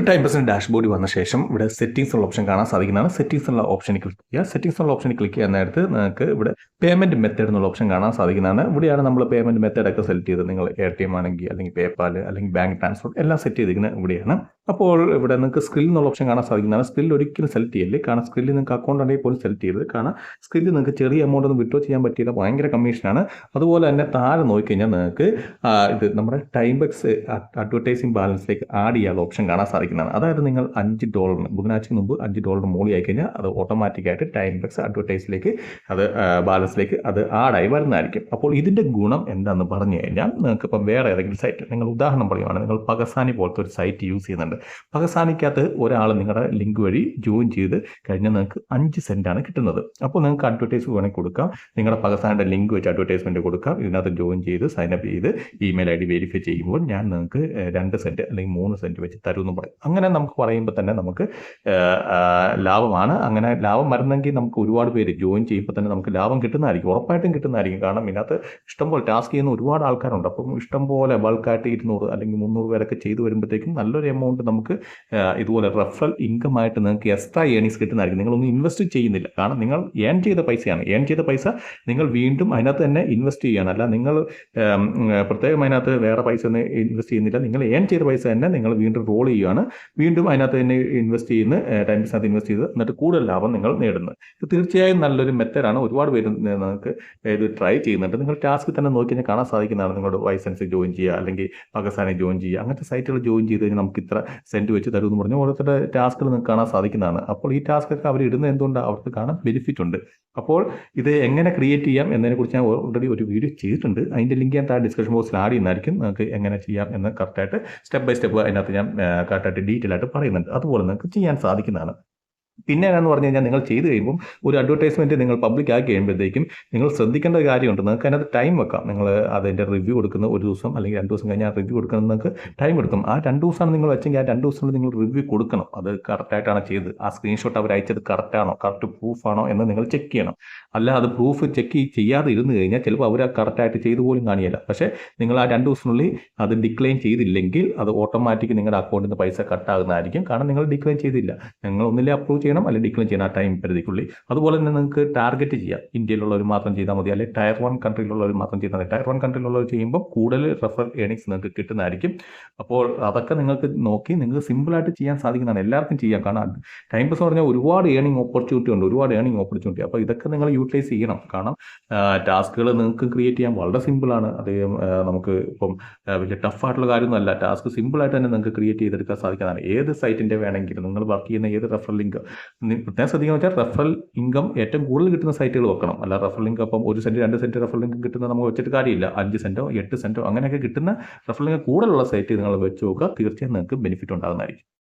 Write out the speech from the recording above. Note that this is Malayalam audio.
ടൈം പെർസെൻറ്റ് ഡാഷ്ബോർഡിൽ വന്ന ശേഷം ഇവിടെ സെറ്റിംഗ്സ് ഉള്ള ഓപ്ഷൻ കാണാൻ സാധിക്കുന്നതാണ്. സെറ്റിംഗ്സ് ഉള്ള ഓപ്ഷനിൽ ക്ലിക്ക് ചെയ്യുക. സെറ്റിംഗ്സ് ഉള്ള ഓപ്ഷനിൽ ക്ലിക്ക് ചെയ്യുന്ന നേരത്ത് നിങ്ങൾക്ക് ഇവിടെ പേയ്മെൻറ്റ് മെത്തേഡ് എന്നുള്ള ഓപ്ഷൻ കാണാൻ സാധിക്കുന്നതാണ്. ഇവിടെയാണ് നമ്മൾ പേയ്മെൻറ്റ് മെത്തേഡ് ഒക്കെ സെലക്ട് ചെയ്ത് നിങ്ങൾ ATM ആണെങ്കിൽ അല്ലെങ്കിൽ പേപ്പാൽ അല്ലെങ്കിൽ ബാങ്ക് ട്രാൻസ്ഫർ എല്ലാം സെറ്റ് ചെയ്തിരിക്കുന്നത് ഇവിടെയാണ്. അപ്പോൾ ഇവിടെ നിങ്ങൾക്ക് സ്ക്രിൽ എന്നുള്ള ഓപ്ഷൻ കാണാൻ സാധിക്കുന്നതാണ്. സ്ക്രിൽ ഒരിക്കലും സെലക്ട് ചെയ്യല്ലേ, കാരണം സ്ക്രില്ലിൽ നിങ്ങൾക്ക് അക്കൗണ്ട് ഉണ്ടെങ്കിൽ പോലും സെലക്ട് ചെയ്തത്, കാരണം സ്ക്രില്ലിൽ നിങ്ങൾക്ക് ചെറിയ എമൗണ്ട് ഒന്നും വിഡ്രോ ചെയ്യാൻ പറ്റിയില്ല, ഭയങ്കര കമ്മീഷനാണ്. അതുപോലെ തന്നെ താഴെ നോക്കിക്കഴിഞ്ഞാൽ നിങ്ങൾക്ക് ഇത് നമ്മുടെ ടൈംബക്സ് അഡ്വർടൈസിംഗ് ബാലൻസിലേക്ക് ആഡ് ചെയ്യാനുള്ള ഓപ്ഷൻ കാണാൻ സാധിക്കുന്നതാണ്. അതായത് നിങ്ങൾ $5 ബുധനാഴ്ചയ്ക്ക് മുമ്പ് $5 മോളി ആയി കഴിഞ്ഞാൽ അത് ഓട്ടോമാറ്റിക്കായിട്ട് ടൈംബക്സ് അഡ്വർടൈസിലേക്ക് അത് ബാലൻസിലേക്ക് അത് ആഡായി വരുന്നതായിരിക്കും. അപ്പോൾ ഇതിൻ്റെ ഗുണം എന്താണെന്ന് പറഞ്ഞു കഴിഞ്ഞാൽ നിങ്ങൾക്ക് ഇപ്പം വേറെ ഏതെങ്കിലും സൈറ്റ്, നിങ്ങൾ ഉദാഹരണം പറയുവാണ്, നിങ്ങൾ പകസാനി പോലത്തെ ഒരു സൈറ്റ് യൂസ് ചെയ്യുന്നുണ്ട്. പകസാനിക്കകത്ത് ഒരാൾ നിങ്ങളുടെ ലിങ്ക് വഴി ജോയിൻ ചെയ്ത് കഴിഞ്ഞാൽ നിങ്ങൾക്ക് 5 സെൻറ്റാണ് കിട്ടുന്നത്. അപ്പോൾ നിങ്ങൾക്ക് അഡ്വർടൈസ് വേണമെങ്കിൽ കൊടുക്കാം, നിങ്ങളുടെ പകസാനിയുടെ ലിങ്ക് വെച്ച് അഡ്വർടൈസ്മെൻറ്റ് കൊടുക്കാം. ഇതിനകത്ത് ജോയിൻ ചെയ്ത് സൈനപ്പ് ചെയ്ത് ഇമെയിൽ ID വെരിഫൈ ചെയ്യുമ്പോൾ ഞാൻ നിങ്ങൾക്ക് 2 സെൻറ്റ് അല്ലെങ്കിൽ 3 സെൻറ്റ് വെച്ച് തരുമെന്ന് പറയും. അങ്ങനെ നമുക്ക് പറയുമ്പോൾ തന്നെ നമുക്ക് ലാഭമാണ്. അങ്ങനെ ലാഭം വരുന്നെങ്കിൽ നമുക്ക് ഒരുപാട് പേര് ജോയിൻ ചെയ്യുമ്പോൾ തന്നെ നമുക്ക് ലാഭം കിട്ടുന്നതായിരിക്കും, ഉറപ്പായിട്ടും കിട്ടുന്നതായിരിക്കും. കാരണം ഇതിനകത്ത് ഇഷ്ടംപോലെ ടാസ്ക് ചെയ്യുന്ന ഒരുപാട് ആൾക്കാരുണ്ട്. അപ്പം ഇഷ്ടംപോലെ ബൾക്കായിട്ട് 200 അല്ലെങ്കിൽ 300 പേരൊക്കെ ചെയ്ത് വരുമ്പോഴത്തേക്കും നല്ലൊരു എമൗണ്ട് നമുക്ക് ഇതുപോലെ റെഫറൽ ഇൻകം ആയിട്ട് നിങ്ങൾക്ക് എക്സ്ട്രാ ഏണിങ്സ് കിട്ടുന്നതായിരിക്കും. നിങ്ങളൊന്നും ഇൻവെസ്റ്റ് ചെയ്യുന്നില്ല, കാരണം നിങ്ങൾ ഏൺ ചെയ്ത പൈസയാണ്. ഏൺ ചെയ്ത പൈസ നിങ്ങൾ വീണ്ടും അതിനകത്ത് തന്നെ ഇൻവെസ്റ്റ് ചെയ്യണം. അല്ല നിങ്ങൾ പ്രത്യേകം അതിനകത്ത് വേറെ പൈസ ഒന്നും ഇൻവെസ്റ്റ് ചെയ്യുന്നില്ല, നിങ്ങൾ ഏൺ ചെയ്ത പൈസ തന്നെ നിങ്ങൾ വീണ്ടും റോൾ ചെയ്യുകയാണ്, വീണ്ടും അതിനകത്ത് തന്നെ ഇൻവെസ്റ്റ് ചെയ്യുന്ന ടൈംസിനകത്ത് ഇൻവെസ്റ്റ് ചെയ്ത് എന്നിട്ട് കൂടുതൽ ലാഭം നിങ്ങൾ നേടുന്നത്. ഇത് തീർച്ചയായും നല്ലൊരു മെത്തേഡാണ്. ഒരുപാട് പേര് നിങ്ങൾക്ക് ഇത് ട്രൈ ചെയ്യുന്നുണ്ട്. നിങ്ങൾ ടാസ്ക് തന്നെ നോക്കി കഴിഞ്ഞാൽ കാണാൻ സാധിക്കുന്നതാണ്. നിങ്ങളുടെ വൈസൻസ് ജോയിൻ ചെയ്യുക അല്ലെങ്കിൽ പാകിസ്ഥാനെ ജോയിൻ ചെയ്യുക, അങ്ങനത്തെ സൈറ്റുകൾ ജോയിൻ ചെയ്ത് കഴിഞ്ഞാൽ നമുക്ക് ഇത്ര സെൻറ്റ് വെച്ച് തരുമെന്ന് പറഞ്ഞാൽ ഓരോരുത്തരുടെ ടാസ്കുകൾ നിങ്ങൾക്ക് കാണാൻ സാധിക്കുന്നതാണ്. അപ്പോൾ ഈ ടാസ്കൊക്കെ അവർ ഇടുന്നത് എന്തുകൊണ്ടാണ്, അവർക്ക് കാണാൻ ബെനിഫിറ്റ് ഉണ്ട്. അപ്പോൾ ഇത് എങ്ങനെ ക്രിയേറ്റ് ചെയ്യാം എന്നതിനെക്കുറിച്ച് ഞാൻ ഓൾറെഡി ഒരു വീഡിയോ ചെയ്തിട്ടുണ്ട്. അതിൻ്റെ ലിങ്ക് ഞാൻ ഡിസ്ക്രിപ്ഷൻ ബോക്സിൽ ആഡ് ചെയ്യുന്നതായിരിക്കും. നിങ്ങൾക്ക് എങ്ങനെ ചെയ്യാം എന്ന് കറക്റ്റായിട്ട് സ്റ്റെപ്പ് ബൈ സ്റ്റെപ്പ് അതിനകത്ത് ഞാൻ കറക്റ്റായിട്ട് ഡീറ്റെയിൽ ആയിട്ട് പറയുന്നുണ്ട്. അതുപോലെ നിങ്ങൾക്ക് ചെയ്യാൻ സാധിക്കുന്നതാണ്. പിന്നെ എന്നാന്ന് പറഞ്ഞു കഴിഞ്ഞാൽ നിങ്ങൾ ചെയ്ത് കഴിയുമ്പോൾ ഒരു അഡ്വർടൈസ്മെൻറ്റ് നിങ്ങൾ പബ്ലിക് ആക്കി കഴിയുമ്പോഴത്തേക്കും നിങ്ങൾ ശ്രദ്ധിക്കേണ്ട ഒരു കാര്യമുണ്ട്. നിങ്ങൾക്ക് അതിനകത്ത് ടൈം വെക്കാം. നിങ്ങൾ അതിൻ്റെ റിവ്യൂ കൊടുക്കുന്ന ഒരു ദിവസം അല്ലെങ്കിൽ 2 ദിവസം കഴിഞ്ഞാൽ റിവ്യൂ കൊടുക്കണം, നിങ്ങൾക്ക് ടൈം എടുക്കും. ആ 2 ദിവസമാണ് നിങ്ങൾ വെച്ചെങ്കിൽ ആ 2 ദിവസത്തിൽ നിങ്ങൾ റിവ്യൂ കൊടുക്കണം. അത് കറക്റ്റായിട്ടാണ് ചെയ്തത്, ആ സ്ക്രീൻഷോട്ട് അവർ അയച്ചത് കറക്റ്റാണോ, കറക്റ്റ് പ്രൂഫാണോ എന്ന് നിങ്ങൾ ചെക്ക് ചെയ്യണം. അല്ല അത് പ്രൂഫ് ചെക്ക് ചെയ്യാതെ ഇരുന്ന് കഴിഞ്ഞാൽ ചിലപ്പോൾ അവർ കറക്റ്റായിട്ട് ചെയ്തു പോലും കാണിയില്ല. പക്ഷേ നിങ്ങൾ ആ 2 ദിവസത്തിനുള്ളിൽ അത് ഡിക്ലൈൻ ചെയ്തില്ലെങ്കിൽ അത് ഓട്ടോമാറ്റിക് നിങ്ങളുടെ അക്കൗണ്ടിൽ നിന്ന് പൈസ കട്ടാകുന്നതായിരിക്കും. കാരണം നിങ്ങൾ ഡിക്ലൈൻ ചെയ്തില്ല. നിങ്ങൾ ഒന്നിലെ അപ്രൂവ് ചെയ്യണം അല്ലെങ്കിൽ ഡിക്ലൈൻ ചെയ്യണം ആ ടൈം പരിധിക്കുള്ളിൽ. അതുപോലെ തന്നെ നിങ്ങൾക്ക് ടാർഗറ്റ് ചെയ്യാം. ഇന്ത്യയിലുള്ളവർ മാത്രം ചെയ്താൽ മതി, അല്ലെങ്കിൽ ടയർ 1 കൺട്രിയിലുള്ളവർ മാത്രം ചെയ്താൽ മതി. ടയർ 1 കൺട്രിയിലുള്ളവർ ചെയ്യുമ്പോൾ കൂടുതൽ റെഫറൽ ഏണിങ്സ് നിങ്ങൾക്ക് കിട്ടുന്നതായിരിക്കും. അപ്പോൾ അതൊക്കെ നിങ്ങൾക്ക് നോക്കി നിങ്ങൾക്ക് സിമ്പിളായിട്ട് ചെയ്യാൻ സാധിക്കുന്നതാണ്. എല്ലാവർക്കും ചെയ്യാം. കാരണം ടൈം പാസ് പറഞ്ഞാൽ ഒരുപാട് ഏണിംഗ് ഓപ്പർച്യൂണിറ്റി ഉണ്ട്, ഒരുപാട് ഏണിംഗ് ഓപ്പർച്യൂണിറ്റി. അപ്പോൾ ഇതൊക്കെ നിങ്ങൾ യൂട്ടിലൈസ് ചെയ്യണം. കാരണം ടാസ്കുകൾ നിങ്ങൾക്ക് ക്രിയേറ്റ് ചെയ്യാൻ വളരെ സിമ്പിളാണ്. അത് നമുക്ക് ഇപ്പം വലിയ ടഫായിട്ടുള്ള കാര്യമൊന്നുമല്ല. ടാസ്ക് സിമ്പിളായിട്ട് തന്നെ നിങ്ങൾക്ക് ക്രിയേറ്റ് ചെയ്തെടുക്കാൻ സാധിക്കുന്നതാണ്. ഏത് സൈറ്റിൻ്റെ വേണമെങ്കിലും നിങ്ങൾ വർക്ക് ചെയ്യുന്ന ഏത് റെഫറൽ ലിങ്ക് പ്രത്യേകം ശ്രദ്ധിക്കുക വെച്ചാൽ റെഫറൽ ഇൻകം ഏറ്റവും കൂടുതൽ കിട്ടുന്ന സൈറ്റുകൾ വെക്കണം. അല്ല റെഫറൽ ഇൻകം അപ്പം 1 സെൻറ്റ് 2 സെൻറ്റ് റെഫറൽ ഇൻകം കിട്ടുന്ന നമുക്ക് വെച്ചിട്ട് കാര്യമില്ല. 5 സെൻറ്റോ 8 സെൻറ്റോ അങ്ങനെയൊക്കെ കിട്ടുന്ന റെഫറൽ ഇൻകം കൂടുതലുള്ള സൈറ്റ് നിങ്ങൾ വെച്ച് നോക്കുക. തീർച്ചയായും നിങ്ങൾക്ക് ബെനിഫിറ്റ് ഉണ്ടാകുന്നതായിരിക്കും.